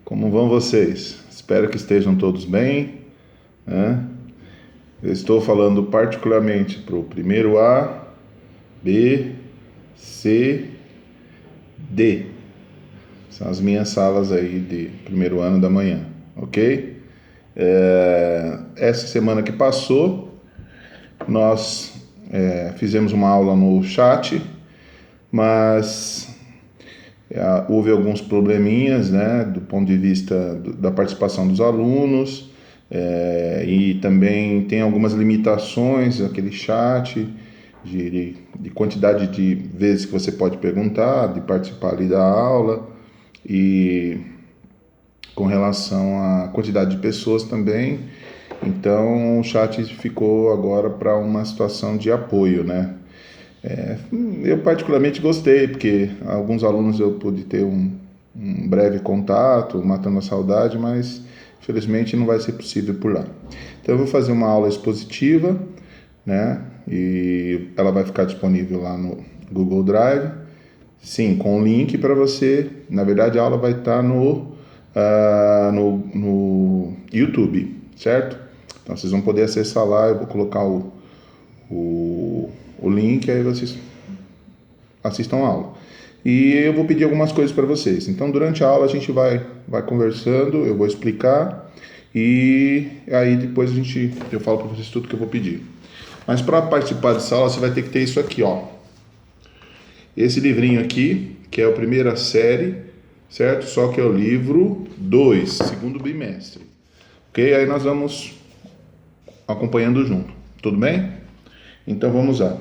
Como vão vocês? Espero que estejam todos bem, né? Eu estou falando particularmente para o primeiro A, B, C, D. São as minhas salas aí de primeiro ano da manhã, ok? Essa semana que passou, nós fizemos uma aula no chat, mas houve alguns probleminhas, né, do ponto de vista da participação dos alunos, e também tem algumas limitações aquele chat de quantidade de vezes que você pode perguntar, de participar ali da aula, e com relação à quantidade de pessoas também. Então o chat ficou agora para uma situação de apoio, né? Eu particularmente gostei, porque alguns alunos eu pude ter um breve contato, matando a saudade, mas infelizmente não vai ser possível por lá. Então eu vou fazer uma aula expositiva, né? E ela vai ficar disponível lá no Google Drive, sim, com o link para você. Na verdade, a aula vai estar no YouTube, certo? Então vocês vão poder acessar lá. Eu vou colocar o link, aí vocês assistam a aula. E eu vou pedir algumas coisas para vocês. Então, durante a aula, a gente vai conversando, eu vou explicar, e aí depois eu falo para vocês tudo que eu vou pedir. Mas para participar dessa aula, você vai ter que ter isso aqui, ó. Esse livrinho aqui, que é a primeira série, certo? Só que é o livro 2, segundo bimestre. Ok? Aí nós vamos acompanhando junto. Tudo bem? Então vamos lá.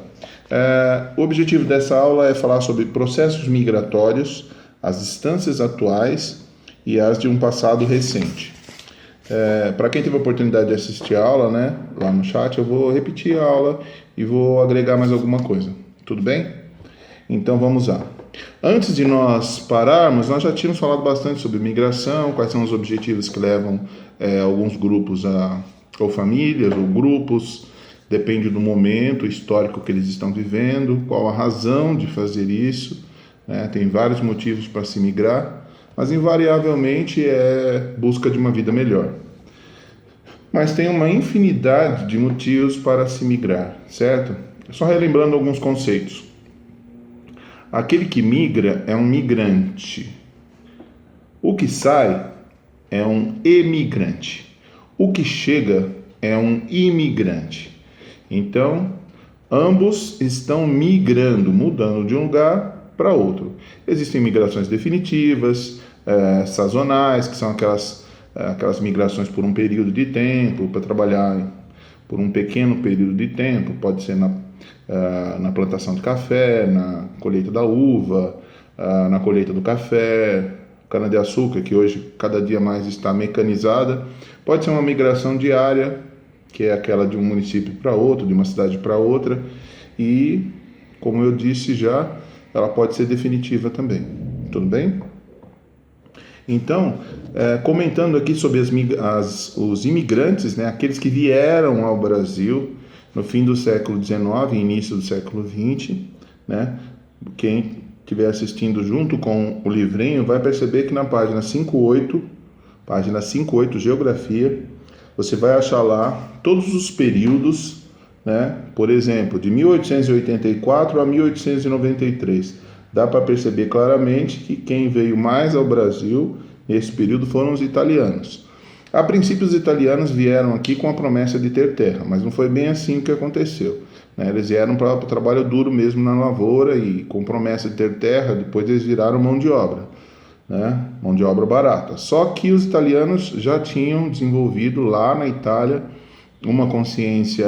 O objetivo dessa aula é falar sobre processos migratórios, as instâncias atuais e as de um passado recente. Para quem teve a oportunidade de assistir a aula, né, lá no chat, eu vou repetir a aula e vou agregar mais alguma coisa. Tudo bem? Então vamos lá. Antes de nós pararmos, nós já tínhamos falado bastante sobre migração, quais são os objetivos que levam alguns grupos ou famílias ou grupos, depende do momento histórico que eles estão vivendo, qual a razão de fazer isso, né? Tem vários motivos para se migrar, mas invariavelmente é busca de uma vida melhor. Mas tem uma infinidade de motivos para se migrar, certo? Só relembrando alguns conceitos. Aquele que migra é um migrante. O que sai é um emigrante. O que chega é um imigrante. Então, ambos estão migrando, mudando de um lugar para outro. Existem migrações definitivas, sazonais, que são aquelas migrações por um período de tempo, para trabalhar por um pequeno período de tempo, pode ser na plantação de café, na colheita da uva, na colheita do café, cana-de-açúcar, que hoje cada dia mais está mecanizada. Pode ser uma migração diária, que é aquela de um município para outro, de uma cidade para outra, e, como eu disse já, ela pode ser definitiva também. Tudo bem? Então, comentando aqui sobre os imigrantes, né, aqueles que vieram ao Brasil no fim do século XIX e início do século XX, né, quem estiver assistindo junto com o livrinho vai perceber que na página 58, Geografia, você vai achar lá todos os períodos, né? Por exemplo, de 1884 a 1893. Dá para perceber claramente que quem veio mais ao Brasil nesse período foram os italianos. A princípio, os italianos vieram aqui com a promessa de ter terra, mas não foi bem assim o que aconteceu, né? Eles vieram para o trabalho duro mesmo na lavoura e com promessa de ter terra, depois eles viraram mão de obra, né? Mão de obra barata. Só que os italianos já tinham desenvolvido lá na Itália uma consciência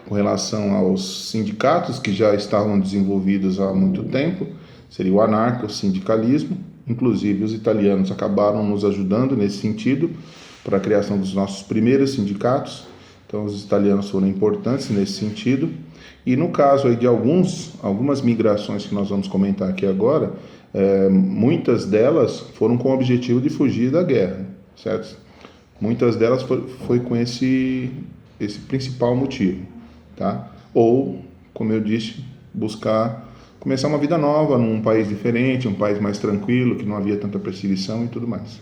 com relação aos sindicatos que já estavam desenvolvidos há muito tempo, seria o anarco-sindicalismo. Inclusive os italianos acabaram nos ajudando nesse sentido para a criação dos nossos primeiros sindicatos. Então os italianos foram importantes nesse sentido. E no caso aí de algumas migrações que nós vamos comentar aqui agora, muitas delas foram com o objetivo de fugir da guerra, certo? Muitas delas foi com esse principal motivo, tá? Ou, como eu disse, buscar começar uma vida nova num país diferente, um país mais tranquilo, que não havia tanta perseguição e tudo mais.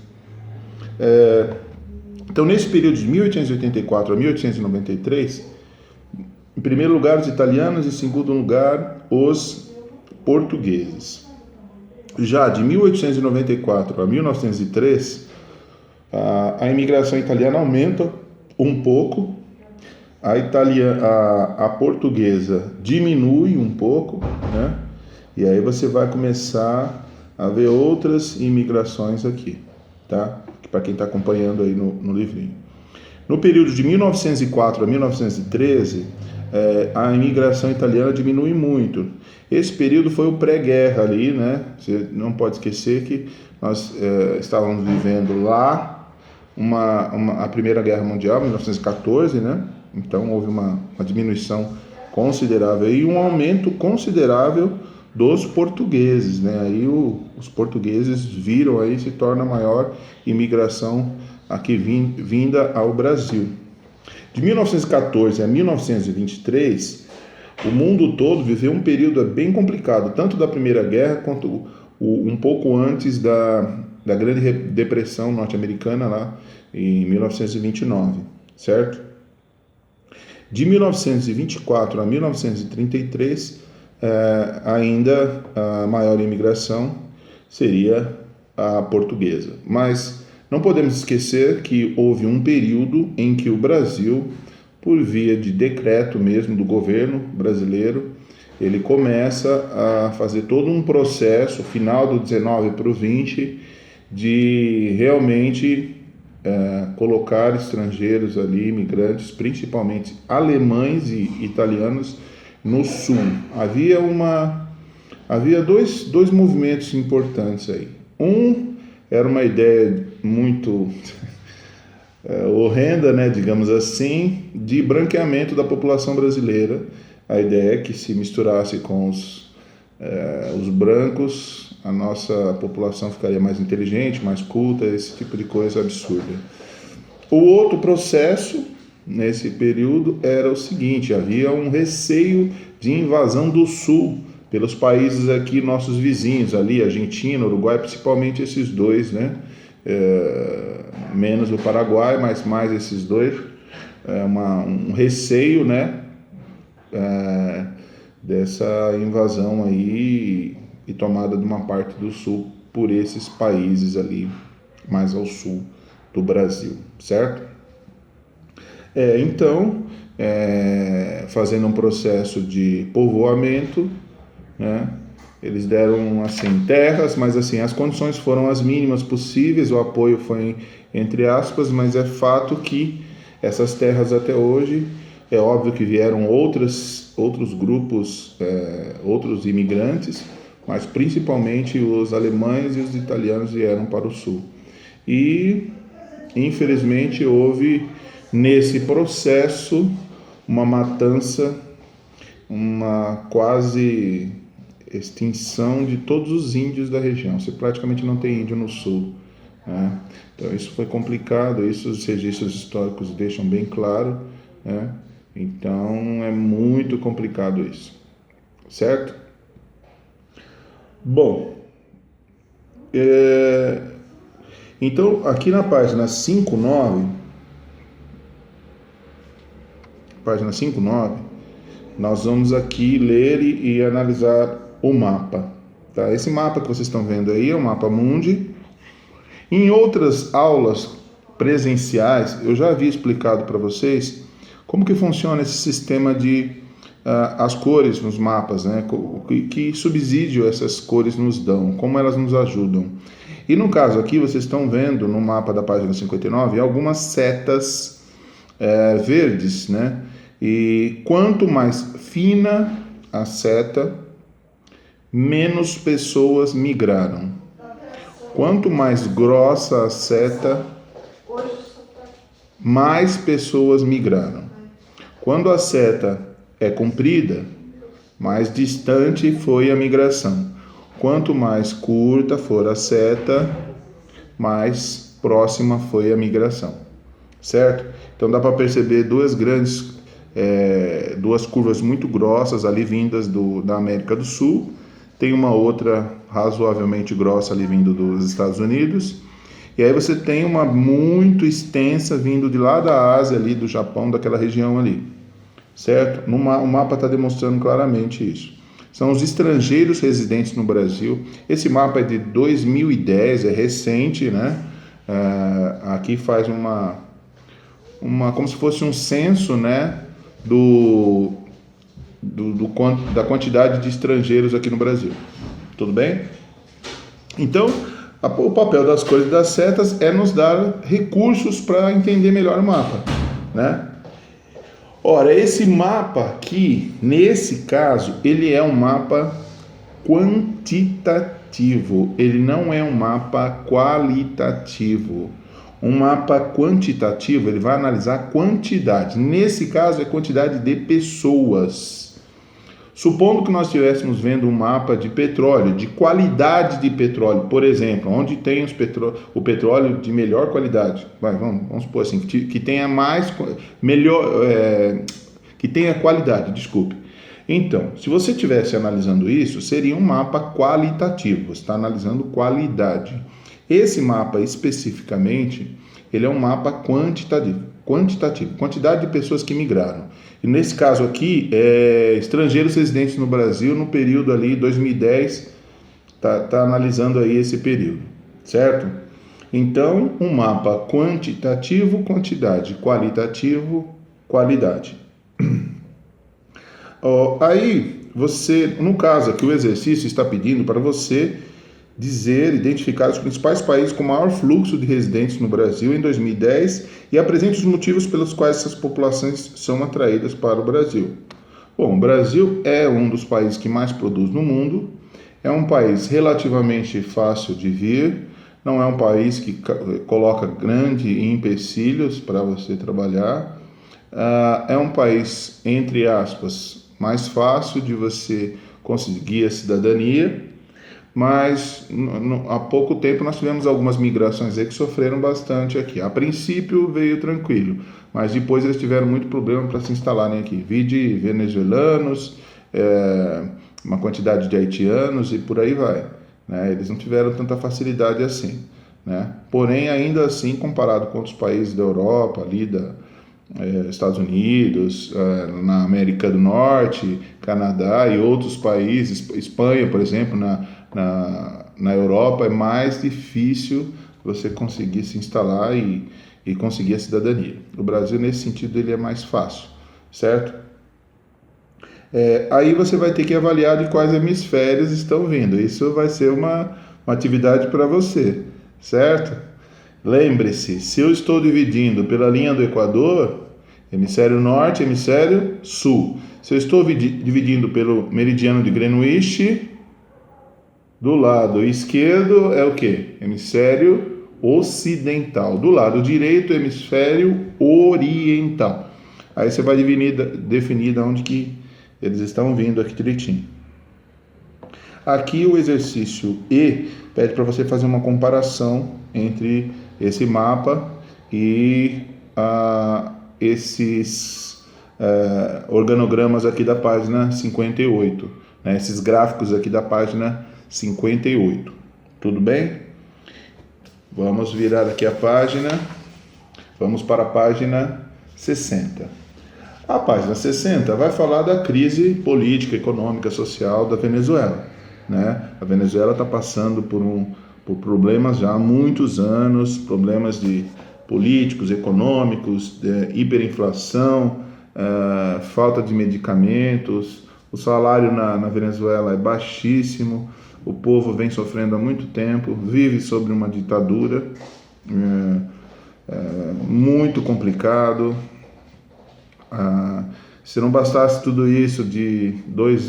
Então, nesse período de 1884 a 1893, em primeiro lugar os italianos, em segundo lugar os portugueses. Já de 1894 a 1903, a imigração italiana aumenta um pouco, a portuguesa diminui um pouco, né? E aí você vai começar a ver outras imigrações aqui, tá? Para quem está acompanhando aí no livrinho. No período de 1904 a 1913, a imigração italiana diminui muito. Esse período foi o pré-guerra ali, né? Você não pode esquecer que nós estávamos vivendo lá a Primeira Guerra Mundial, 1914, né? Então houve uma diminuição considerável e um aumento considerável dos portugueses, né? Aí os portugueses viram aí se torna a maior imigração aqui vinda ao Brasil. De 1914 a 1923, o mundo todo viveu um período bem complicado, tanto da Primeira Guerra quanto um pouco antes da Grande Depressão norte-americana lá em 1929, certo? De 1924 a 1933, ainda a maior imigração seria a portuguesa. Mas não podemos esquecer que houve um período em que o Brasil, por via de decreto mesmo do governo brasileiro, ele começa a fazer todo um processo, final do 19 para o 20, de realmente colocar estrangeiros ali, imigrantes, principalmente alemães e italianos, no sul. Havia dois movimentos importantes aí. Um era uma ideia muito horrenda, né, digamos assim, de branqueamento da população brasileira. A ideia é que se misturasse com os brancos, a nossa população ficaria mais inteligente, mais culta, esse tipo de coisa absurda. O outro processo nesse período era o seguinte: havia um receio de invasão do sul pelos países aqui, nossos vizinhos ali, Argentina, Uruguai, principalmente esses dois, né? Menos o Paraguai, mas mais esses dois, um receio, né? Dessa invasão aí e tomada de uma parte do sul por esses países ali, mais ao sul do Brasil, certo? Então, fazendo um processo de povoamento, né? Eles deram assim terras, mas assim as condições foram as mínimas possíveis, o apoio foi entre aspas, mas é fato que essas terras até hoje, é óbvio que vieram outros grupos, outros imigrantes, mas principalmente os alemães e os italianos vieram para o sul. E infelizmente houve nesse processo uma matança, uma quase extinção de todos os índios da região. Você praticamente não tem índio no sul, né? Então isso foi complicado, isso os registros históricos deixam bem claro, né? Então é muito complicado isso, certo? Bom, então aqui na página 59, nós vamos aqui ler e analisar o mapa, tá? Esse mapa que vocês estão vendo aí é o mapa mundi. Em outras aulas presenciais, eu já havia explicado para vocês como que funciona esse sistema de as cores nos mapas, né? Que subsídio essas cores nos dão, como elas nos ajudam. E no caso aqui, vocês estão vendo no mapa da página 59 algumas setas verdes, né? E quanto mais fina a seta, menos pessoas migraram. Quanto mais grossa a seta, mais pessoas migraram. Quando a seta é comprida, mais distante foi a migração. Quanto mais curta for a seta, mais próxima foi a migração, certo? Então dá para perceber duas curvas muito grossas ali vindas da América do Sul, tem uma outra razoavelmente grossa ali vindo dos Estados Unidos, e aí você tem uma muito extensa vindo de lá da Ásia, ali do Japão, daquela região ali, certo? O mapa está demonstrando claramente isso. São os estrangeiros residentes no Brasil. Esse mapa é de 2010, é recente, né? Aqui faz uma como se fosse um censo, né? Da quantidade de estrangeiros aqui no Brasil. Tudo bem? Então, o papel das cores e das setas é nos dar recursos para entender melhor o mapa, né? Ora, esse mapa aqui, nesse caso, ele é um mapa quantitativo, ele não é um mapa qualitativo. Um mapa quantitativo, ele vai analisar quantidade. Nesse caso, é quantidade de pessoas. Supondo que nós estivéssemos vendo um mapa de petróleo, de qualidade de petróleo, por exemplo, onde tem o petróleo de melhor qualidade, vamos supor assim, que tenha que tenha qualidade, desculpe. Então, se você estivesse analisando isso, seria um mapa qualitativo, você está analisando qualidade. Esse mapa especificamente, ele é um mapa quantitativo, quantidade de pessoas que migraram. E nesse caso aqui, estrangeiros residentes no Brasil no período ali 2010, tá analisando aí esse período, certo? Então, um mapa quantitativo, quantidade, qualitativo, qualidade. Aí, você, no caso aqui, o exercício está pedindo para você identificar os principais países com maior fluxo de residentes no Brasil em 2010 e apresente os motivos pelos quais essas populações são atraídas para o Brasil. Bom, o Brasil é um dos países que mais produz no mundo, é um país relativamente fácil de vir, não é um país que coloca grandes empecilhos para você trabalhar, é um país, entre aspas, mais fácil de você conseguir a cidadania, mas há pouco tempo nós tivemos algumas migrações aí que sofreram bastante aqui. A princípio veio tranquilo, mas depois eles tiveram muito problema para se instalarem aqui. Vide venezuelanos, uma quantidade de haitianos e por aí vai, né? Eles não tiveram tanta facilidade assim, né? Porém, ainda assim, comparado com outros países da Europa, ali Estados Unidos, na América do Norte, Canadá e outros países, Espanha, por exemplo, na Europa, é mais difícil você conseguir se instalar e conseguir a cidadania. O Brasil, nesse sentido, ele é mais fácil, certo? Aí você vai ter que avaliar de quais hemisférios estão vindo. Isso vai ser uma atividade para você, certo? Lembre-se, se eu estou dividindo pela linha do Equador, hemisfério norte, hemisfério sul. Se eu estou dividindo pelo meridiano de Greenwich, do lado esquerdo é o quê? Hemisfério ocidental. Do lado direito, hemisfério oriental. Aí você vai definir de onde que eles estão vindo aqui direitinho. Aqui o exercício E pede para você fazer uma comparação entre esse mapa e esses organogramas aqui da página 58, né? Esses gráficos aqui da página 58. Tudo bem? Vamos virar aqui a página. Vamos para a página 60. A página 60 vai falar da crise política, econômica, social da Venezuela, né? A Venezuela está passando por problemas já há muitos anos, problemas políticos, econômicos, hiperinflação, falta de medicamentos, o salário na Venezuela é baixíssimo, o povo vem sofrendo há muito tempo, vive sobre uma ditadura muito complicado. Se não bastasse tudo isso de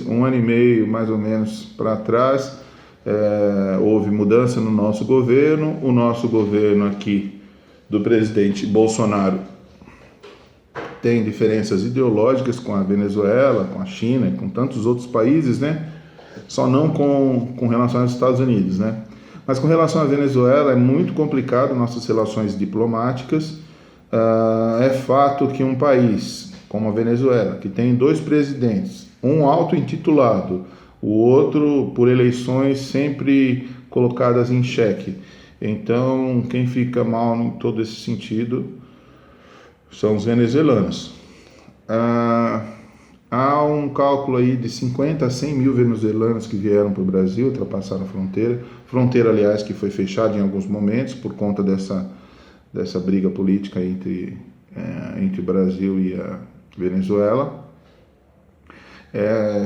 um ano e meio mais ou menos para trás, houve mudança no nosso governo. O nosso governo aqui do presidente Bolsonaro tem diferenças ideológicas com a Venezuela, com a China e com tantos outros países, né? Só não com relação aos Estados Unidos, né? Mas com relação à Venezuela é muito complicado nossas relações diplomáticas. É fato que um país como a Venezuela, que tem dois presidentes, um auto-intitulado, o outro por eleições sempre colocadas em xeque. Então, quem fica mal em todo esse sentido são os venezuelanos. Há um cálculo aí de 50 a 100 mil venezuelanos que vieram para o Brasil, ultrapassaram a fronteira, aliás, que foi fechada em alguns momentos por conta dessa briga política entre o Brasil e a Venezuela.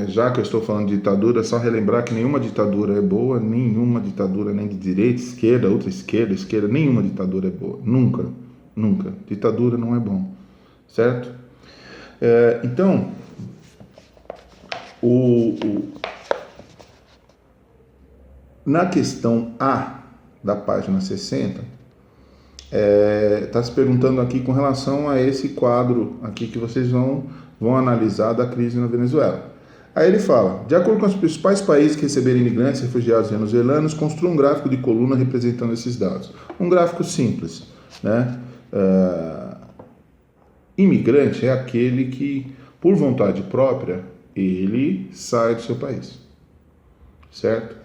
Já que eu estou falando de ditadura, é só relembrar que nenhuma ditadura é boa, nenhuma ditadura, nem de direita, esquerda, outra esquerda, nenhuma ditadura é boa, nunca, nunca. Ditadura não é bom, certo? Então, na questão A da página 60, está se perguntando aqui com relação a esse quadro aqui que vocês vão analisar da crise na Venezuela. Aí ele fala, de acordo com os principais países que receberam imigrantes e refugiados venezuelanos, construa um gráfico de coluna representando esses dados. Um gráfico simples, né? Imigrante é aquele que, por vontade própria, ele sai do seu país, certo?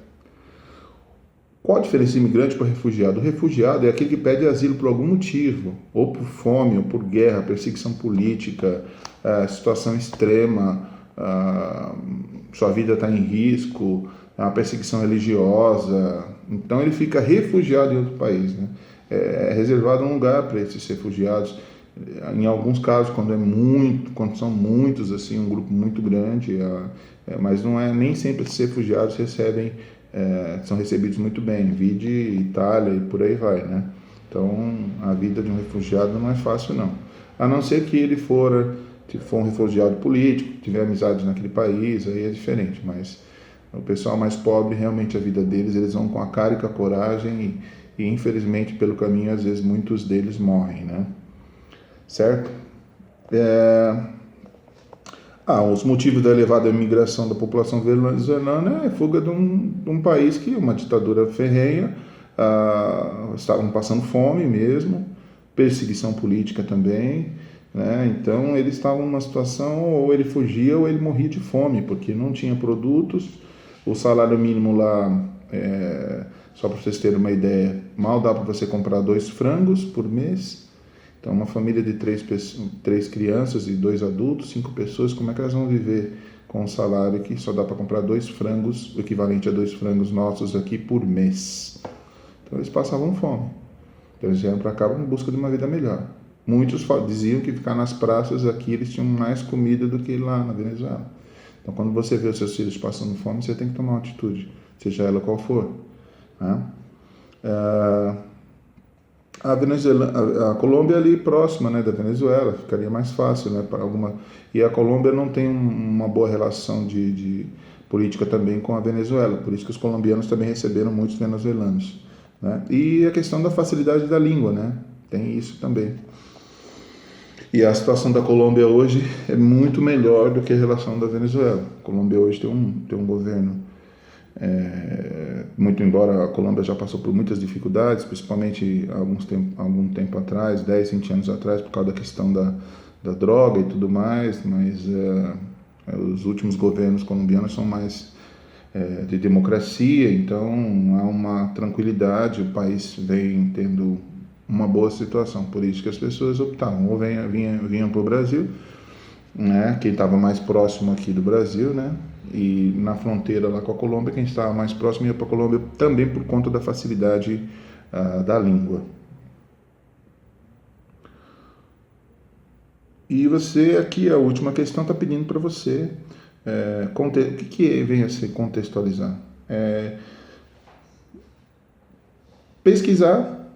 Qual a diferença de imigrante para refugiado? O refugiado é aquele que pede asilo por algum motivo, ou por fome, ou por guerra, perseguição política, situação extrema, sua vida está em risco, uma perseguição religiosa. Então ele fica refugiado em outro país, né? É reservado um lugar para esses refugiados. Em alguns casos, quando são muitos, assim, um grupo muito grande, mas não é nem sempre esses refugiados são recebidos muito bem, vide Itália e por aí vai, né? Então, a vida de um refugiado não é fácil, não. A não ser que ele for um refugiado político, tiver amizades naquele país, aí é diferente. Mas o pessoal mais pobre, realmente a vida deles, eles vão com a cara e com a coragem e infelizmente, pelo caminho, às vezes, muitos deles morrem, né? Certo? Os motivos da elevada imigração da população venezuelana é a fuga de um país que uma ditadura ferrenha, estavam passando fome mesmo, perseguição política também, né? Então eles estavam numa situação, ou ele fugia ou ele morria de fome, porque não tinha produtos, o salário mínimo lá, só para vocês terem uma ideia, mal dá para você comprar 2 frangos por mês. Então, uma família de 3 crianças e 2 adultos, 5 pessoas, como é que elas vão viver com um salário que só dá para comprar 2 frangos, o equivalente a 2 frangos nossos aqui por mês? Então, eles passavam fome. Então, eles vieram para cá em busca de uma vida melhor. Muitos diziam que ficar nas praças aqui, eles tinham mais comida do que lá na Venezuela. Então, quando você vê os seus filhos passando fome, você tem que tomar uma atitude, seja ela qual for, né? A Colômbia é ali próxima, né, da Venezuela, ficaria mais fácil, né, para alguma. E a Colômbia não tem uma boa relação de política também com a Venezuela, por isso que os colombianos também receberam muitos venezuelanos, né? E a questão da facilidade da língua, né, tem isso também. E a situação da Colômbia hoje é muito melhor do que a relação da Venezuela. A Colômbia hoje tem um governo. Muito embora a Colômbia já passou por muitas dificuldades, principalmente algum tempo atrás, 10, 20 anos atrás, por causa da questão da droga e tudo mais, mas os últimos governos colombianos são mais de democracia, então há uma tranquilidade, o país vem tendo uma boa situação, por isso que as pessoas optavam, ou vinham para o Brasil, né, quem estava mais próximo aqui do Brasil, né, e na fronteira lá com a Colômbia, quem estava mais próximo ia para a Colômbia também por conta da facilidade da língua. E você aqui, a última questão, está pedindo para você, o que vem a ser contextualizar? Pesquisar,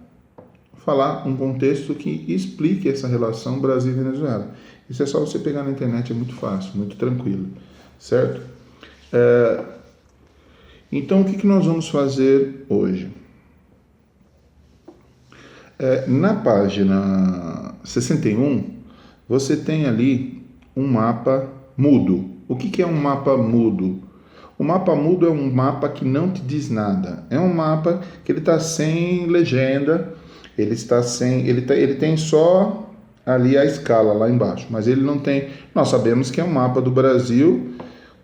falar um contexto que explique essa relação Brasil e Venezuela. Isso é só você pegar na internet, é muito fácil, muito tranquilo, certo? Então, o que nós vamos fazer hoje? Na página 61, você tem ali um mapa mudo. O que é um mapa mudo? O mapa mudo é um mapa que não te diz nada. É um mapa que ele está sem legenda, ele tem só ali a escala lá embaixo, mas ele não tem. Nós sabemos que é um mapa do Brasil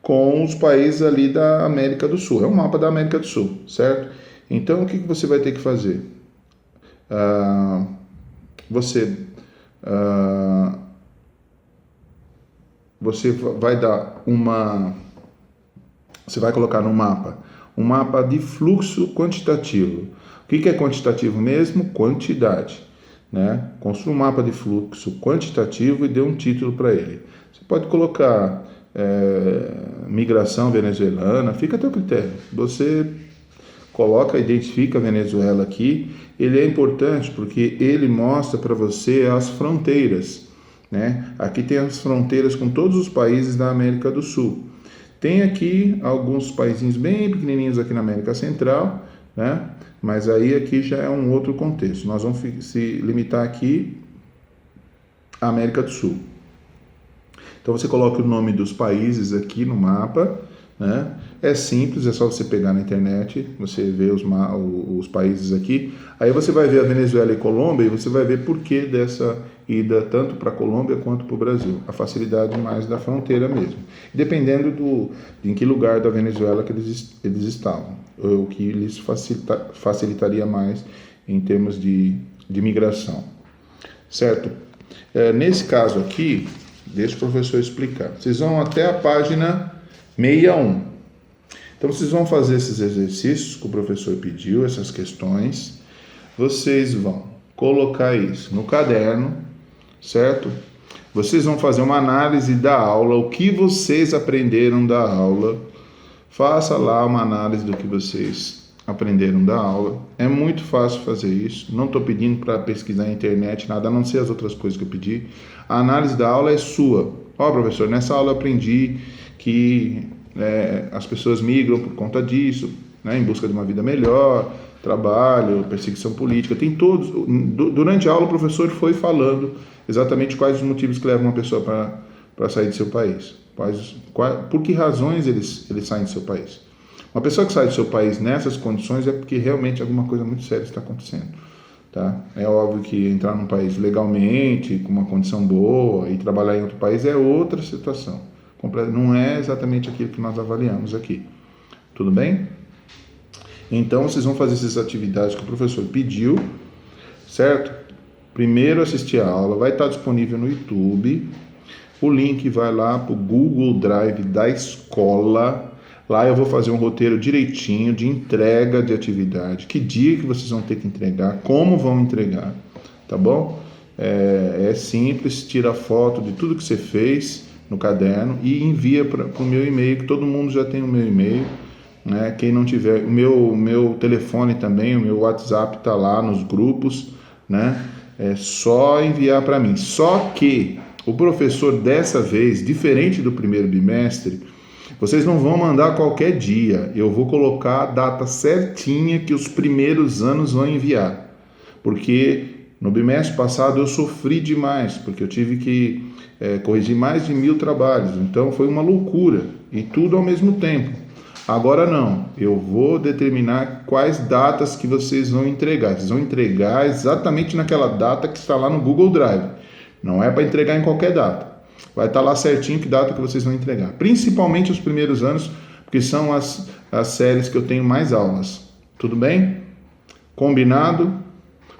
com os países ali da América do Sul. É um mapa da América do Sul, certo? Então, o que você vai ter que fazer? Você vai dar você vai colocar no mapa um mapa de fluxo quantitativo. O que é quantitativo mesmo? Quantidade, né? Construa um mapa de fluxo quantitativo e dê um título para ele. Você pode colocar migração venezuelana, fica a teu critério. Você coloca, identifica a Venezuela aqui. Ele é importante porque ele mostra para você as fronteiras, né? Aqui tem as fronteiras com todos os países da América do Sul. Tem aqui alguns paizinhos bem pequenininhos aqui na América Central, né? Mas aí aqui já é um outro contexto. Nós vamos se limitar aqui à América do Sul. Então você coloca o nome dos países aqui no mapa, né? É simples, é só você pegar na internet, você vê os países aqui. Aí você vai ver a Venezuela e Colômbia e você vai ver por que dessa ida tanto para a Colômbia quanto para o Brasil. A facilidade mais da fronteira mesmo. Dependendo de em que lugar da Venezuela que eles estavam. O que lhes facilitaria mais em termos de migração. Certo? Nesse caso aqui, deixa o professor explicar. Vocês vão até a página 61. Então, vocês vão fazer esses exercícios que o professor pediu, essas questões. Vocês vão colocar isso no caderno, certo? Vocês vão fazer uma análise da aula, o que vocês aprenderam da aula. Faça lá uma análise do que vocês aprenderam da aula. É muito fácil fazer isso. Não estou pedindo para pesquisar na internet, nada, a não ser as outras coisas que eu pedi. A análise da aula é sua. Professor, nessa aula eu aprendi que as pessoas migram por conta disso, né, em busca de uma vida melhor, trabalho, perseguição política, tem todos. Durante a aula o professor foi falando exatamente quais os motivos que levam uma pessoa para sair do seu país. Por que razões eles saem do seu país. Uma pessoa que sai do seu país nessas condições é porque realmente alguma coisa muito séria está acontecendo. Tá? É óbvio que entrar num país legalmente, com uma condição boa, e trabalhar em outro país é outra situação. Não é exatamente aquilo que nós avaliamos aqui. Tudo bem? Então, vocês vão fazer essas atividades que o professor pediu, certo? Primeiro assistir a aula, vai estar disponível no YouTube. O link vai lá para o Google Drive da escola. Lá eu vou fazer um roteiro direitinho de entrega de atividade. Que dia que vocês vão ter que entregar, como vão entregar, tá bom? É simples, tira foto de tudo que você fez no caderno e envia para o meu e-mail, que todo mundo já tem o meu e-mail, né? Quem não tiver, o meu telefone também, o meu WhatsApp está lá nos grupos, né? É só enviar para mim. Só que o professor dessa vez, diferente do primeiro bimestre, vocês não vão mandar qualquer dia, eu vou colocar a data certinha que os primeiros anos vão enviar, porque no bimestre passado eu sofri demais, porque eu tive que corrigir mais de 1000 trabalhos, então foi uma loucura, e tudo ao mesmo tempo. Agora não, eu vou determinar quais datas que vocês vão entregar. Vocês vão entregar exatamente naquela data que está lá no Google Drive, não é para entregar em qualquer data. Vai estar lá certinho que data que vocês vão entregar, principalmente os primeiros anos, porque são as séries que eu tenho mais aulas. Tudo bem? Combinado?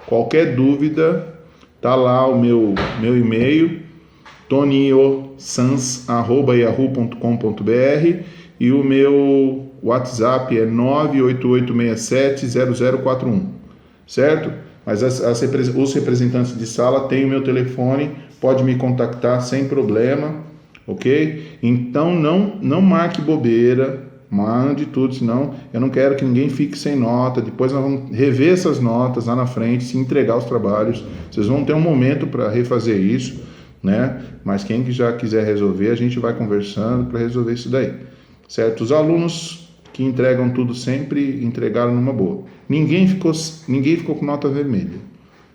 Qualquer dúvida, tá lá o meu e-mail, toniosans@yahoo.com.br, e o meu WhatsApp é 988670041, certo? Mas os representantes de sala têm o meu telefone, pode me contactar sem problema, ok? Então não marque bobeira, mande tudo, senão eu não quero que ninguém fique sem nota. Depois nós vamos rever essas notas lá na frente, se entregar os trabalhos. Vocês vão ter um momento para refazer isso, né? Mas quem que já quiser resolver, a gente vai conversando para resolver isso daí, certo? Os alunos que entregam tudo sempre entregaram numa boa. Ninguém ficou com nota vermelha,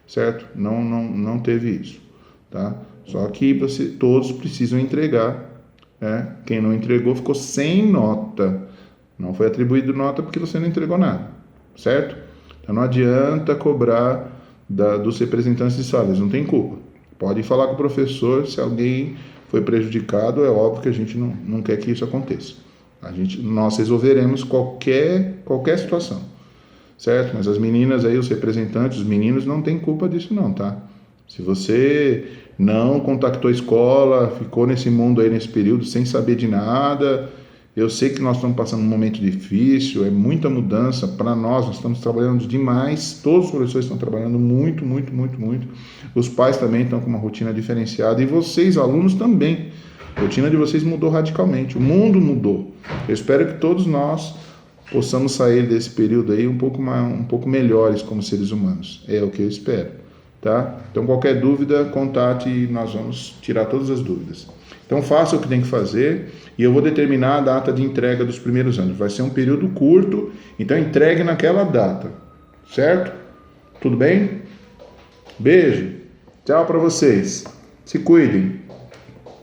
certo? Não teve isso, tá? Só que todos precisam entregar. Quem não entregou ficou sem nota. Não foi atribuído nota porque você não entregou nada, certo? Então não adianta cobrar dos representantes de sala, eles não têm culpa. Pode falar com o professor se alguém foi prejudicado, é óbvio que a gente não quer que isso aconteça. Nós resolveremos qualquer situação, certo? Mas as meninas aí, os representantes, os meninos, não tem culpa disso não, tá? Se você não contactou a escola, ficou nesse mundo aí nesse período sem saber de nada, eu sei que nós estamos passando um momento difícil, é muita mudança para nós estamos trabalhando demais, todos os professores estão trabalhando muito, muito, muito, muito, os pais também estão com uma rotina diferenciada e vocês, alunos, também. A rotina de vocês mudou radicalmente, o mundo mudou. Eu espero que todos nós possamos sair desse período aí um pouco melhores como seres humanos, é o que eu espero, tá? Então qualquer dúvida, contate e nós vamos tirar todas as dúvidas. Então faça o que tem que fazer e eu vou determinar a data de entrega dos primeiros anos. Vai ser um período curto, então entregue naquela data, certo? Tudo bem? Beijo, tchau para vocês, se cuidem.